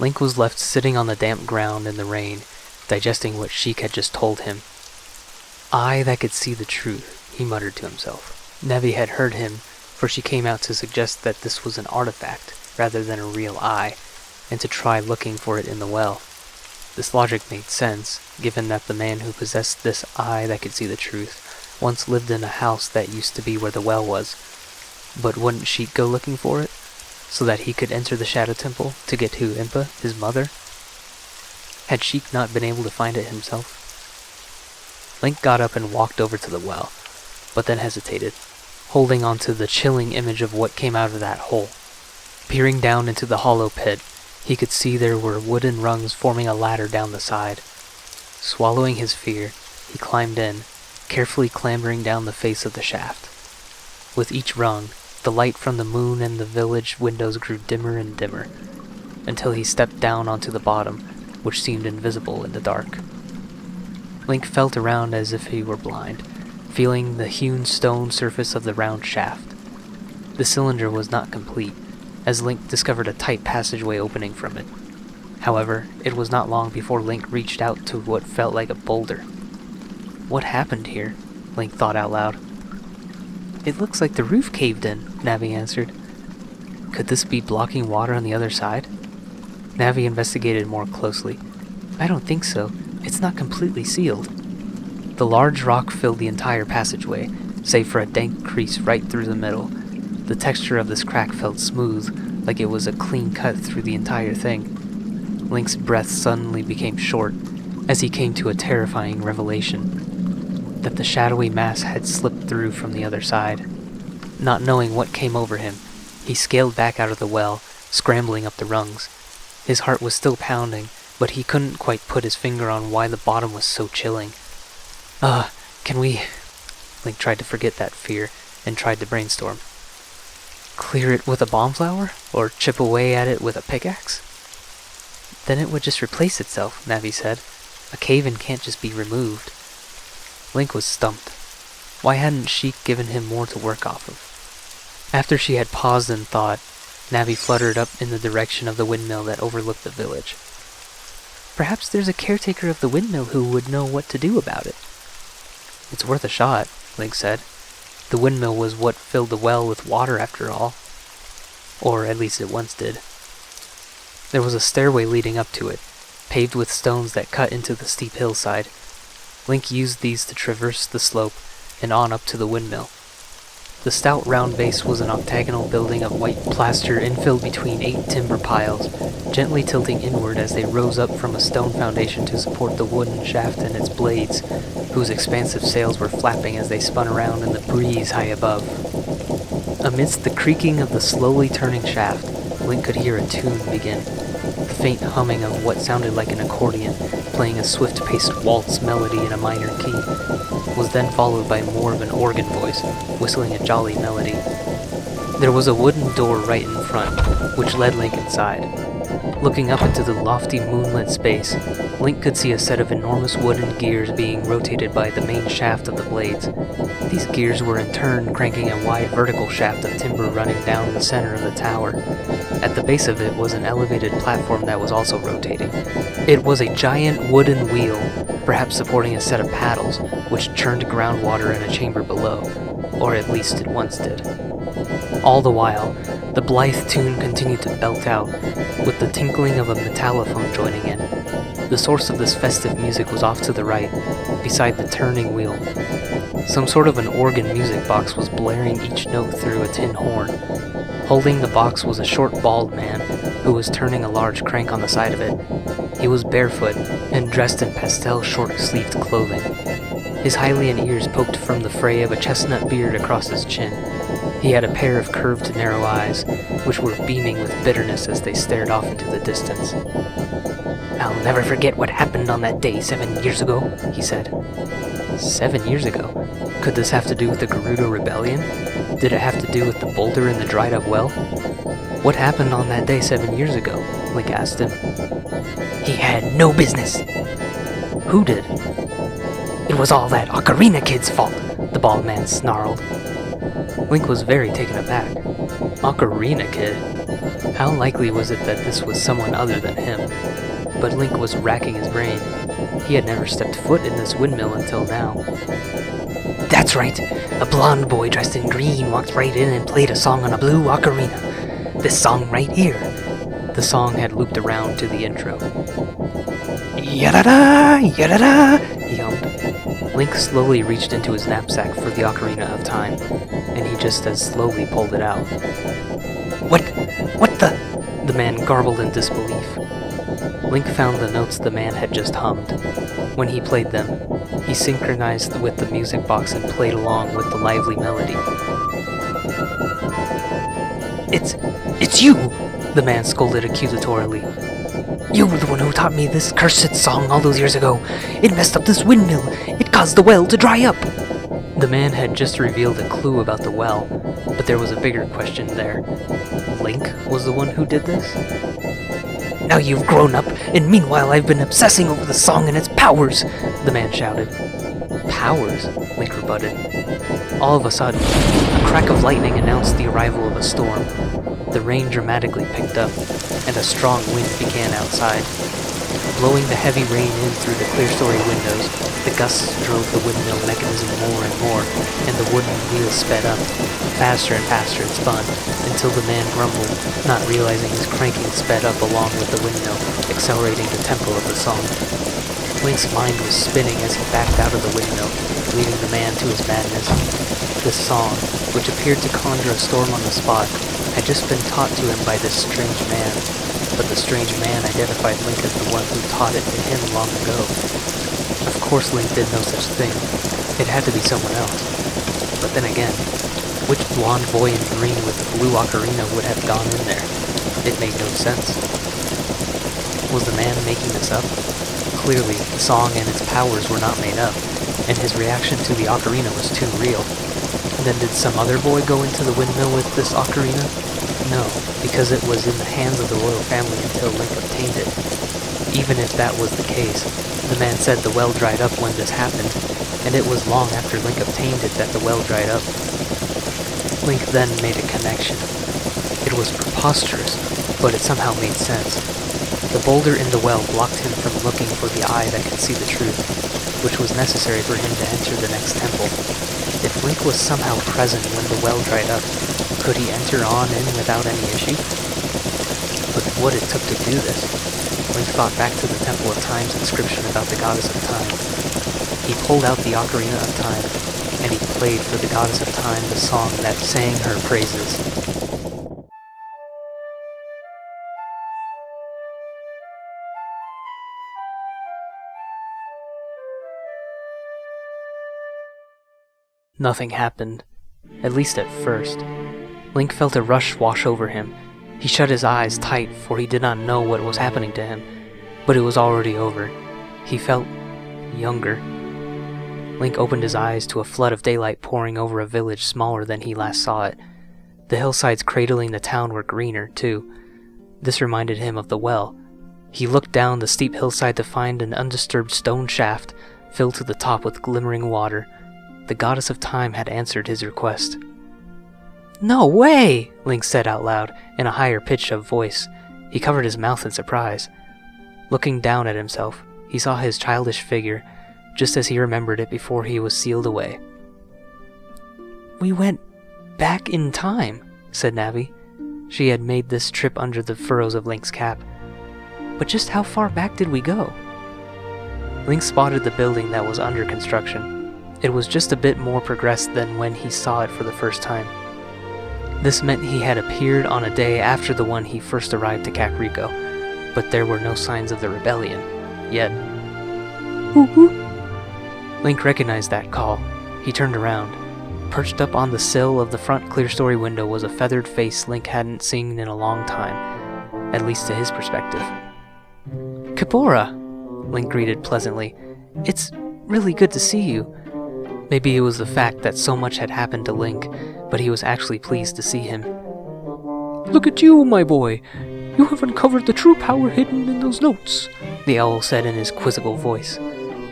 Link was left sitting on the damp ground in the rain, digesting what Sheik had just told him. "I that could see the truth," he muttered to himself. Nevi had heard him, for she came out to suggest that this was an artifact, rather than a real eye, and to try looking for it in the well. This logic made sense, given that the man who possessed this eye that could see the truth once lived in a house that used to be where the well was. But wouldn't Sheik go looking for it, so that he could enter the Shadow Temple to get to Impa, his mother? Had Sheik not been able to find it himself? Link got up and walked over to the well, but then hesitated, holding on to the chilling image of what came out of that hole. Peering down into the hollow pit, he could see there were wooden rungs forming a ladder down the side. Swallowing his fear, he climbed in, carefully clambering down the face of the shaft. With each rung, the light from the moon and the village windows grew dimmer and dimmer, until he stepped down onto the bottom, which seemed invisible in the dark. Link felt around as if he were blind, feeling the hewn stone surface of the round shaft. The cylinder was not complete, as Link discovered a tight passageway opening from it. However, it was not long before Link reached out to what felt like a boulder. "What happened here?" Link thought out loud. "It looks like the roof caved in," Navi answered. "Could this be blocking water on the other side?" Navi investigated more closely. "I don't think so. It's not completely sealed." The large rock filled the entire passageway, save for a dank crease right through the middle. The texture of this crack felt smooth, like it was a clean cut through the entire thing. Link's breath suddenly became short, as he came to a terrifying revelation, that the shadowy mass had slipped through from the other side. Not knowing what came over him, he scaled back out of the well, scrambling up the rungs. His heart was still pounding, but he couldn't quite put his finger on why the bottom was so chilling. Can we... Link tried to forget that fear, and tried to brainstorm. Clear it with a bomb flower? Or chip away at it with a pickaxe? "Then it would just replace itself," Navi said. "A cave-in can't just be removed." Link was stumped. Why hadn't Sheik given him more to work off of? After she had paused in thought, Navi fluttered up in the direction of the windmill that overlooked the village. "Perhaps there's a caretaker of the windmill who would know what to do about it." "It's worth a shot," Link said. The windmill was what filled the well with water after all. Or at least it once did. There was a stairway leading up to it, paved with stones that cut into the steep hillside. Link used these to traverse the slope and on up to the windmill. The stout round base was an octagonal building of white plaster infilled between 8 timber piles, gently tilting inward as they rose up from a stone foundation to support the wooden shaft and its blades, whose expansive sails were flapping as they spun around in the breeze high above. Amidst the creaking of the slowly turning shaft, Link could hear a tune begin, the faint humming of what sounded like an accordion, playing a swift-paced waltz melody in a minor key, was then followed by more of an organ voice, whistling a jolly melody. There was a wooden door right in front, which led Link inside. Looking up into the lofty moonlit space, Link could see a set of enormous wooden gears being rotated by the main shaft of the blades. These gears were in turn cranking a wide vertical shaft of timber running down the center of the tower. At the base of it was an elevated platform that was also rotating. It was a giant wooden wheel, perhaps supporting a set of paddles, which churned groundwater in a chamber below, or at least it once did. All the while, the blithe tune continued to belt out, with the tinkling of a metallophone joining in. The source of this festive music was off to the right, beside the turning wheel. Some sort of an organ music box was blaring each note through a tin horn. Holding the box was a short, bald man, who was turning a large crank on the side of it. He was barefoot, and dressed in pastel short-sleeved clothing. His Hylian ears poked from the fray of a chestnut beard across his chin. He had a pair of curved, narrow eyes, which were beaming with bitterness as they stared off into the distance. "I'll never forget what happened on that day 7 years ago," he said. 7 years ago? Could this have to do with the Gerudo Rebellion? Did it have to do with the boulder in the dried-up well? What happened on that day 7 years ago? Link asked him. "He had no business." "Who did?" "It was all that Ocarina kid's fault," the bald man snarled. Link was very taken aback. Ocarina Kid? How likely was it that this was someone other than him? But Link was racking his brain. He had never stepped foot in this windmill until now. That's right! A blonde boy dressed in green walked right in and played a song on a blue ocarina. This song right here. The song had looped around to the intro. Yada-da! Yada-da! He hummed. Link slowly reached into his knapsack for the Ocarina of Time, and he just as slowly pulled it out. What the? The man garbled in disbelief. Link found the notes the man had just hummed. When he played them, he synchronized with the music box and played along with the lively melody. It's you! The man scolded accusatorily. You were the one who taught me this cursed song all those years ago. It messed up this windmill. It caused the well to dry up. The man had just revealed a clue about the well, but there was a bigger question there. Link was the one who did this? Now you've grown up, and meanwhile I've been obsessing over the song and its powers, the man shouted. Powers? Link rebutted. All of a sudden, a crack of lightning announced the arrival of a storm. The rain dramatically picked up, and a strong wind began outside. Blowing the heavy rain in through the clear-story windows, the gusts drove the windmill mechanism more and more, and the wooden wheels sped up. Faster and faster it spun, until the man grumbled, not realizing his cranking sped up along with the windmill, accelerating the tempo of the song. Link's mind was spinning as he backed out of the windmill, leading the man to his madness. This song, which appeared to conjure a storm on the spot, had just been taught to him by this strange man, but the strange man identified Link as the one who taught it to him long ago. Of course Link did no such thing. It had to be someone else. But then again, which blonde boy in green with the blue ocarina would have gone in there? It made no sense. Was the man making this up? Clearly, the song and its powers were not made up, and his reaction to the ocarina was too real. Then did some other boy go into the windmill with this ocarina? No, because it was in the hands of the royal family until Link obtained it. Even if that was the case, the man said the well dried up when this happened, and it was long after Link obtained it that the well dried up. Link then made a connection. It was preposterous, but it somehow made sense. The boulder in the well blocked him from looking for the eye that could see the truth, which was necessary for him to enter the next temple. If Link was somehow present when the well dried up, could he enter on in without any issue? But what it took to do this? Link thought back to the Temple of Time's inscription about the Goddess of Time. He pulled out the Ocarina of Time, and he played for the Goddess of Time the song that sang her praises. Nothing happened, at least at first. Link felt a rush wash over him. He shut his eyes tight, for he did not know what was happening to him, but it was already over. He felt younger. Link opened his eyes to a flood of daylight pouring over a village smaller than he last saw it. The hillsides cradling the town were greener, too. This reminded him of the well. He looked down the steep hillside to find an undisturbed stone shaft filled to the top with glimmering water. The Goddess of Time had answered his request. "No way!" Link said out loud, in a higher pitch of voice. He covered his mouth in surprise. Looking down at himself, he saw his childish figure, just as he remembered it before he was sealed away. "We went back in time," said Navi. She had made this trip under the furrows of Link's cap. "But just how far back did we go?" Link spotted the building that was under construction. It was just a bit more progressed than when he saw it for the first time. This meant he had appeared on a day after the one he first arrived to Kakariko, but there were no signs of the rebellion, yet. "Woo-hoo!" Link recognized that call. He turned around. Perched up on the sill of the front clear-story window was a feathered face Link hadn't seen in a long time, at least to his perspective. "Kapora!" Link greeted pleasantly. "It's really good to see you." Maybe it was the fact that so much had happened to Link, but he was actually pleased to see him. "Look at you, my boy! You have uncovered the true power hidden in those notes," the owl said in his quizzical voice,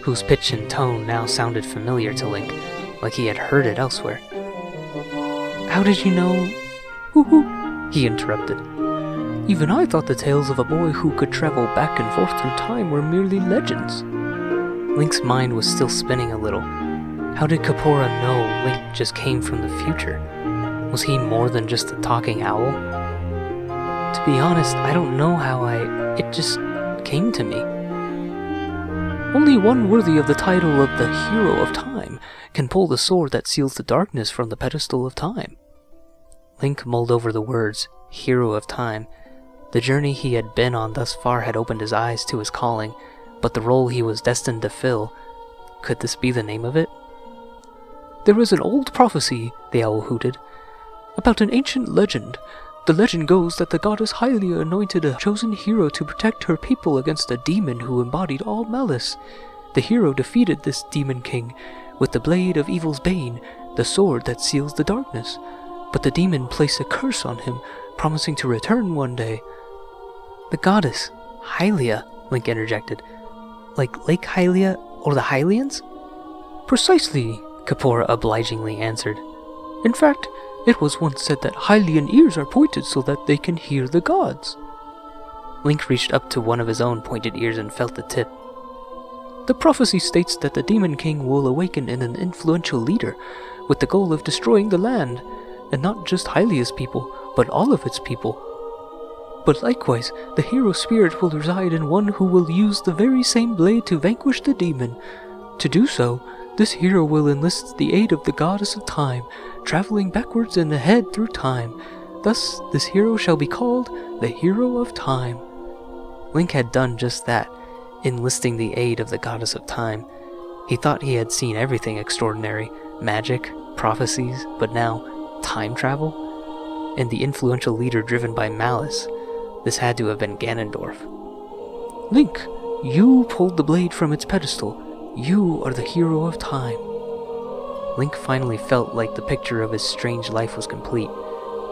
whose pitch and tone now sounded familiar to Link, like he had heard it elsewhere. How did you know? Hoo-hoo, he interrupted. Even I thought the tales of a boy who could travel back and forth through time were merely legends. Link's mind was still spinning a little. How did Kapora know Link just came from the future? Was he more than just a talking owl? To be honest, I don't know how it just came to me. Only one worthy of the title of the Hero of Time can pull the sword that seals the darkness from the pedestal of time. Link mulled over the words, Hero of Time. The journey he had been on thus far had opened his eyes to his calling, but the role he was destined to fill, could this be the name of it? There is an old prophecy, the owl hooted, about an ancient legend. The legend goes that the goddess Hylia anointed a chosen hero to protect her people against a demon who embodied all malice. The hero defeated this demon king with the blade of evil's bane, the sword that seals the darkness. But the demon placed a curse on him, promising to return one day. The goddess, Hylia, Link interjected. Like Lake Hylia or the Hylians? Precisely, Kapora obligingly answered. In fact, it was once said that Hylian ears are pointed so that they can hear the gods. Link reached up to one of his own pointed ears and felt the tip. The prophecy states that the Demon King will awaken in an influential leader, with the goal of destroying the land, and not just Hylia's people, but all of its people. But likewise, the hero spirit will reside in one who will use the very same blade to vanquish the demon. To do so, this hero will enlist the aid of the goddess of time, traveling backwards and ahead through time. Thus, this hero shall be called the Hero of Time. Link had done just that, enlisting the aid of the goddess of time. He thought he had seen everything extraordinary, magic, prophecies, but now, time travel? And the influential leader driven by malice. This had to have been Ganondorf. Link, you pulled the blade from its pedestal. You are the hero of time. Link finally felt like the picture of his strange life was complete.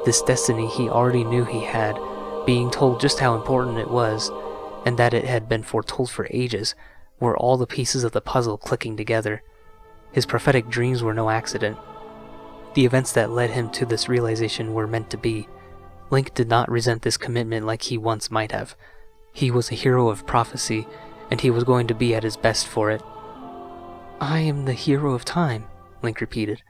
This destiny he already knew he had, being told just how important it was, and that it had been foretold for ages, were all the pieces of the puzzle clicking together. His prophetic dreams were no accident. The events that led him to this realization were meant to be. Link did not resent this commitment like he once might have. He was a hero of prophecy, and he was going to be at his best for it. I am the hero of time, Link repeated.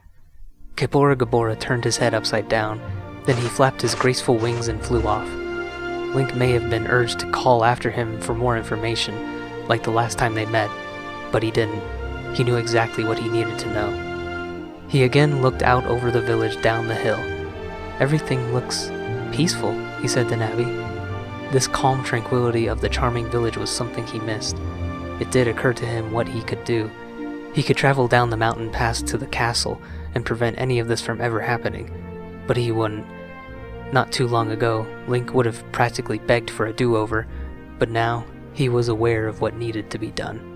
Kapora Gabora turned his head upside down, then he flapped his graceful wings and flew off. Link may have been urged to call after him for more information, like the last time they met, but he didn't. He knew exactly what he needed to know. He again looked out over the village down the hill. Everything looks peaceful, he said to Navi. This calm tranquility of the charming village was something he missed. It did occur to him what he could do. He could travel down the mountain pass to the castle and prevent any of this from ever happening, but he wouldn't. Not too long ago, Link would have practically begged for a do-over, but now he was aware of what needed to be done.